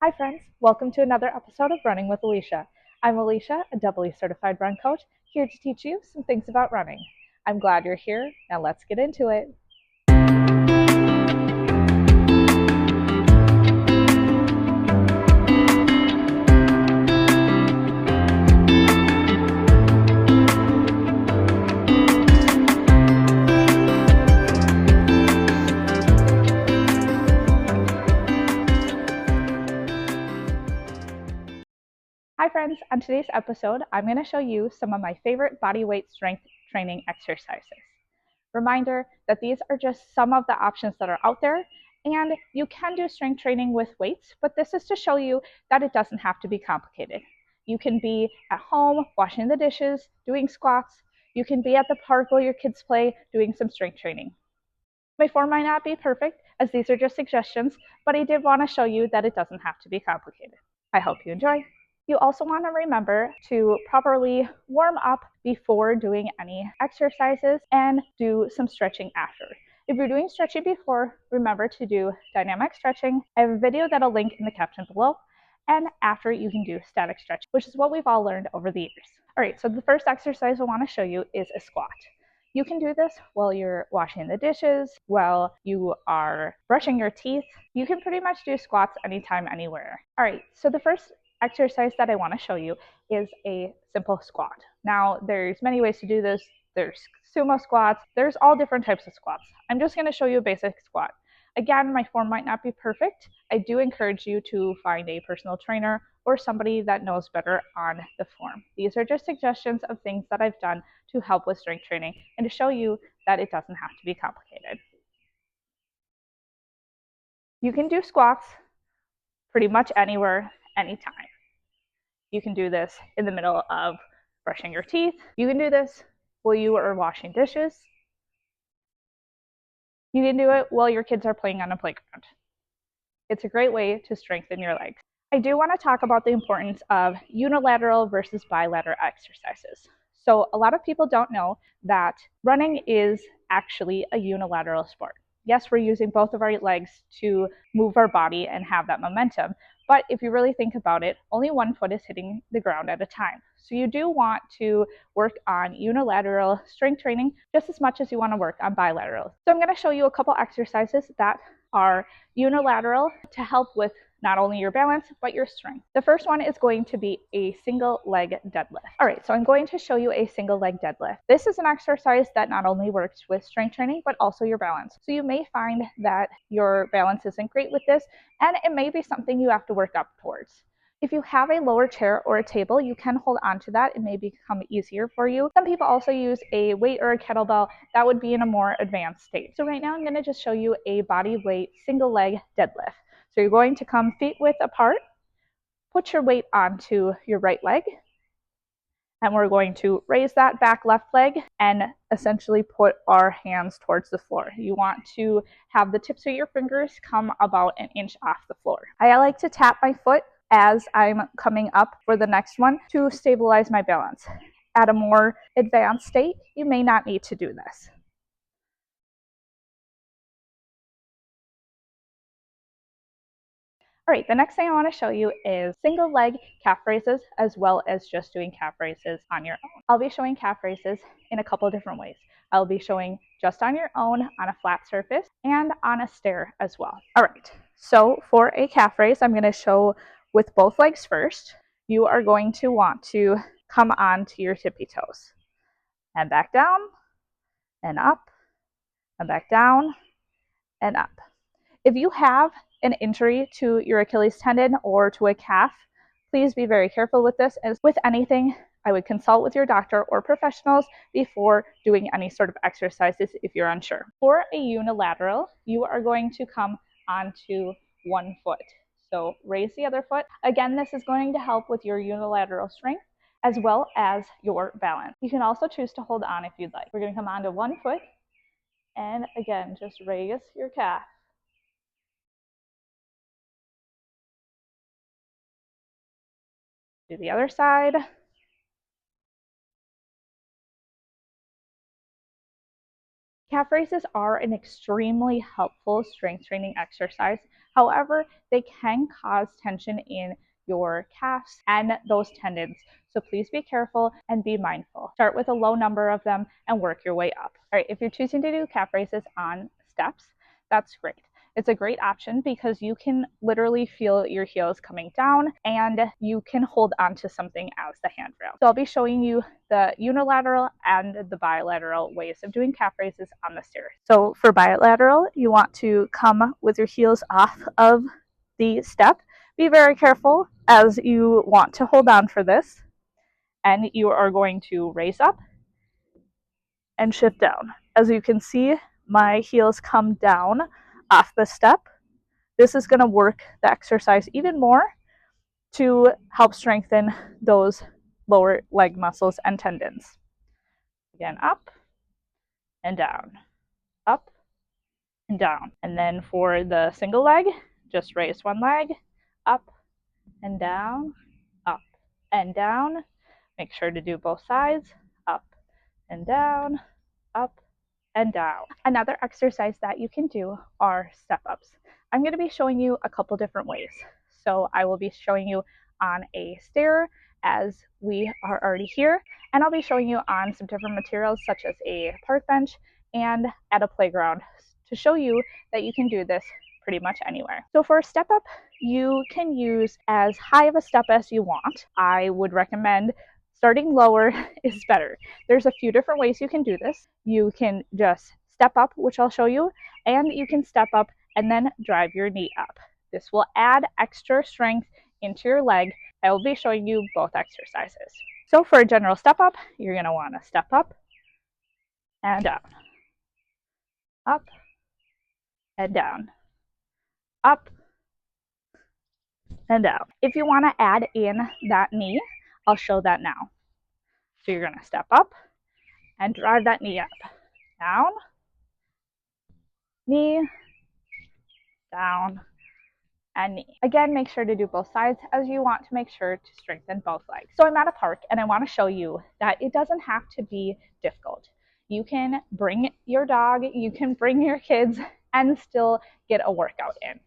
Hi friends, welcome to another episode of Running with Alicia. I'm Alicia, a doubly certified run coach, here to teach you some things about running. I'm glad you're here, now let's get into it. Hi friends, on today's episode, I'm going to show you some of my favorite body weight strength training exercises. Reminder that these are just some of the options that are out there, and you can do strength training with weights, but this is to show you that it doesn't have to be complicated. You can be at home washing the dishes, doing squats. You can be at the park while your kids play doing some strength training. My form might not be perfect, as these are just suggestions, but I did want to show you that it doesn't have to be complicated. I hope you enjoy. You also want to remember to properly warm up before doing any exercises and do some stretching after. If you're doing stretching before, remember to do dynamic stretching. I have a video that I'll link in the caption below. And after, you can do static stretching, which is what we've all learned over the years. All right, so the first exercise I want to show you is a squat. You can do this while you're washing the dishes, while you are brushing your teeth. You can pretty much do squats anytime, anywhere. All right, so the first exercise that I want to show you is a simple squat. Now, there's many ways to do this. There's sumo squats. There's all different types of squats. I'm just going to show you a basic squat. Again, my form might not be perfect. I do encourage you to find a personal trainer or somebody that knows better on the form. These are just suggestions of things that I've done to help with strength training and to show you that it doesn't have to be complicated. You can do squats pretty much anywhere, anytime. You can do this in the middle of brushing your teeth. You can do this while you are washing dishes. You can do it while your kids are playing on a playground. It's a great way to strengthen your legs. I do want to talk about the importance of unilateral versus bilateral exercises. So a lot of people don't know that running is actually a unilateral sport. Yes, we're using both of our legs to move our body and have that momentum. But if you really think about it, only one foot is hitting the ground at a time. So you do want to work on unilateral strength training just as much as you want to work on bilateral. So I'm going to show you a couple exercises that are unilateral to help with not only your balance, but your strength. The first one is going to be a single leg deadlift. All right, so I'm going to show you a single leg deadlift. This is an exercise that not only works with strength training, but also your balance. So you may find that your balance isn't great with this, and it may be something you have to work up towards. If you have a lower chair or a table, you can hold on to that. It may become easier for you. Some people also use a weight or a kettlebell. That would be in a more advanced state. So right now I'm going to just show you a body weight single leg deadlift. So you're going to come feet width apart, put your weight onto your right leg, and we're going to raise that back left leg and essentially put our hands towards the floor. You want to have the tips of your fingers come about an inch off the floor. I like to tap my foot as I'm coming up for the next one to stabilize my balance. At a more advanced state, you may not need to do this. All right, the next thing I want to show you is single leg calf raises, as well as just doing calf raises on your own. I'll be showing calf raises in a couple of different ways. I'll be showing just on your own on a flat surface and on a stair as well. All right, so for a calf raise, I'm going to show with both legs first. You are going to want to come onto your tippy toes and back down and up and back down and up. If you have an injury to your Achilles tendon or to a calf, please be very careful with this. As with anything, I would consult with your doctor or professionals before doing any sort of exercises if you're unsure. For a unilateral, you are going to come onto one foot. So raise the other foot. Again, this is going to help with your unilateral strength as well as your balance. You can also choose to hold on if you'd like. We're going to come onto one foot and again, just raise your calf. Do the other side. Calf raises are an extremely helpful strength training exercise. However, they can cause tension in your calves and those tendons. So please be careful and be mindful. Start with a low number of them and work your way up. All right, if you're choosing to do calf raises on steps, that's great. It's a great option because you can literally feel your heels coming down and you can hold onto something as the handrail. So I'll be showing you the unilateral and the bilateral ways of doing calf raises on the stairs. So for bilateral, you want to come with your heels off of the step. Be very careful as you want to hold on for this, and you are going to raise up and shift down. As you can see, my heels come down off the step. This is going to work the exercise even more to help strengthen those lower leg muscles and tendons. Again, up and down, up and down. And then for the single leg, just raise one leg, up and down, up and down. Make sure to do both sides, up and down, up and down. Another exercise that you can do are step-ups. I'm going to be showing you a couple different ways. So I will be showing you on a stair as we are already here, and I'll be showing you on some different materials such as a park bench and at a playground to show you that you can do this pretty much anywhere. So for a step up, you can use as high of a step as you want. I would recommend starting lower is better. There's a few different ways you can do this. You can just step up, which I'll show you, and you can step up and then drive your knee up. This will add extra strength into your leg. I will be showing you both exercises. So for a general step up, you're going to want to step up and down, up and down, up and down. If you want to add in that knee, I'll show that now. So you're going to step up and drive that knee up, down, knee, down, and knee. Again, make sure to do both sides as you want to make sure to strengthen both legs. So I'm at a park and I want to show you that it doesn't have to be difficult. You can bring your dog, you can bring your kids and still get a workout in.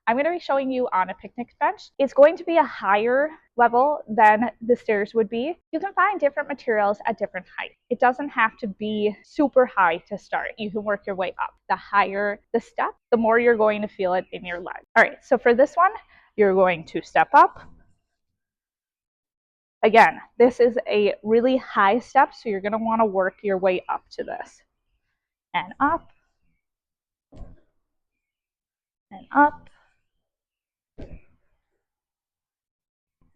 I'm going to be showing you on a picnic bench. It's going to be a higher level than the stairs would be. You can find different materials at different heights. It doesn't have to be super high to start. You can work your way up. The higher the step, the more you're going to feel it in your leg. All right, so for this one, you're going to step up. Again, this is a really high step, so you're going to want to work your way up to this. And up. And up.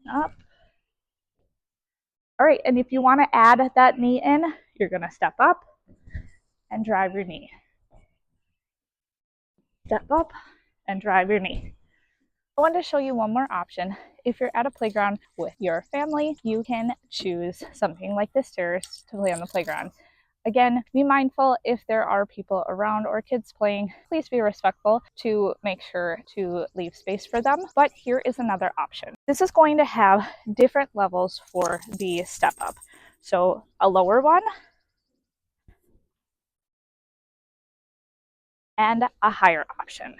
Up. All right, and if you want to add that knee in, you're going to step up and drive your knee. Step up and drive your knee. I wanted to show you one more option. If you're at a playground with your family, you can choose something like the stairs to play on the playground. Again, be mindful if there are people around or kids playing, please be respectful to make sure to leave space for them. But here is another option. This is going to have different levels for the step up. So a lower one and a higher option.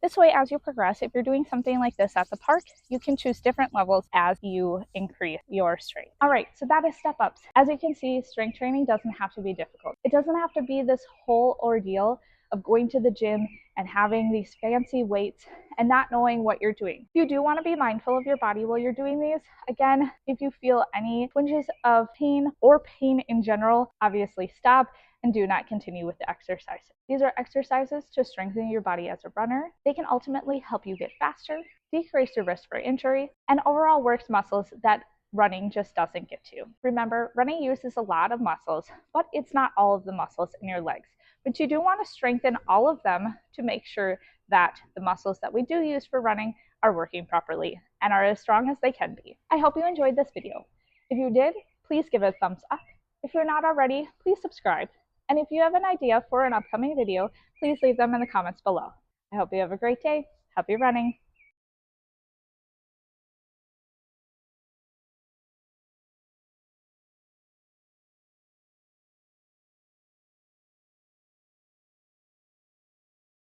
This way, as you progress, if you're doing something like this at the park, you can choose different levels as you increase your strength. All right, so that is step ups. As you can see, strength training doesn't have to be difficult. It doesn't have to be this whole ordeal of going to the gym and having these fancy weights and not knowing what you're doing. You do want to be mindful of your body while you're doing these. Again, if you feel any twinges of pain or pain in general, obviously stop and do not continue with the exercises. These are exercises to strengthen your body as a runner. They can ultimately help you get faster, decrease your risk for injury, and overall works muscles that running just doesn't get to. Remember, running uses a lot of muscles, but it's not all of the muscles in your legs. But you do want to strengthen all of them to make sure that the muscles that we do use for running are working properly and are as strong as they can be. I hope you enjoyed this video. If you did, please give it a thumbs up. If you're not already, please subscribe. And if you have an idea for an upcoming video, please leave them in the comments below. I hope you have a great day. Happy running.